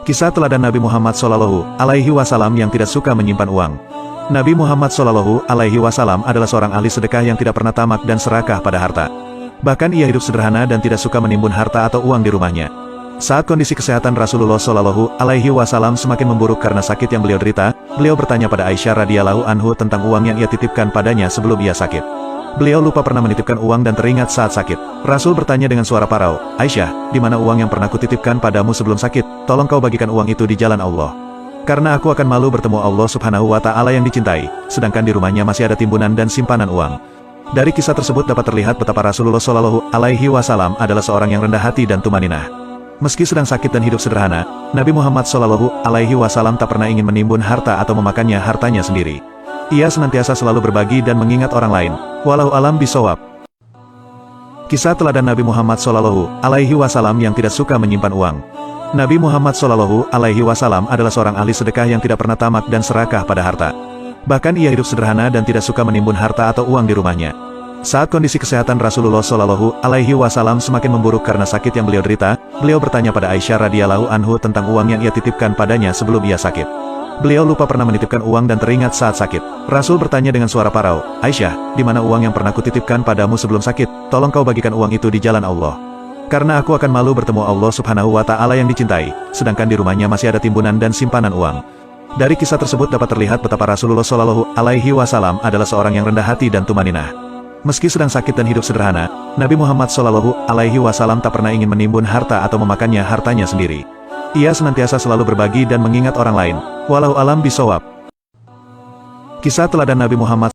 Kisah teladan Nabi Muhammad SAW yang tidak suka menyimpan uang. Nabi Muhammad SAW adalah seorang ahli sedekah yang tidak pernah tamak dan serakah pada harta. Bahkan ia hidup sederhana dan tidak suka menimbun harta atau uang di rumahnya. Saat kondisi kesehatan Rasulullah SAW semakin memburuk karena sakit yang beliau derita, beliau bertanya pada Aisyah radhiyallahu anhu tentang uang yang ia titipkan padanya sebelum ia sakit. Beliau lupa pernah menitipkan uang dan teringat saat sakit. Rasul bertanya dengan suara parau, "Aisyah, di mana uang yang pernah kutitipkan padamu sebelum sakit? Tolong kau bagikan uang itu di jalan Allah. Karena aku akan malu bertemu Allah Subhanahu wa Ta'ala yang dicintai, sedangkan di rumahnya masih ada timbunan dan simpanan uang." Dari kisah tersebut dapat terlihat betapa Rasulullah SAW adalah seorang yang rendah hati dan tumaninah. Meski sedang sakit dan hidup sederhana, Nabi Muhammad SAW tak pernah ingin menimbun harta atau memakannya hartanya sendiri. Ia senantiasa selalu berbagi dan mengingat orang lain. Wallahu a'lam bishawab. Kisah teladan Nabi Muhammad SAW yang tidak suka menyimpan uang. Nabi Muhammad SAW adalah seorang ahli sedekah yang tidak pernah tamak dan serakah pada harta. Bahkan ia hidup sederhana dan tidak suka menimbun harta atau uang di rumahnya. Saat kondisi kesehatan Rasulullah SAW semakin memburuk karena sakit yang beliau derita, beliau bertanya pada Aisyah radhiyallahu anhu tentang uang yang ia titipkan padanya sebelum ia sakit. Beliau lupa pernah menitipkan uang dan teringat saat sakit. Rasul bertanya dengan suara parau, "Aisyah, di mana uang yang pernah kutitipkan padamu sebelum sakit? Tolong kau bagikan uang itu di jalan Allah. Karena aku akan malu bertemu Allah Subhanahu wa Ta'ala yang dicintai, sedangkan di rumahnya masih ada timbunan dan simpanan uang." Dari kisah tersebut dapat terlihat betapa Rasulullah SAW adalah seorang yang rendah hati dan tumaninah. Meski sedang sakit dan hidup sederhana, Nabi Muhammad SAW tak pernah ingin menimbun harta atau memakannya hartanya sendiri. Ia senantiasa selalu berbagi dan mengingat orang lain. Wallahu a'lam bishawab. Kisah teladan Nabi Muhammad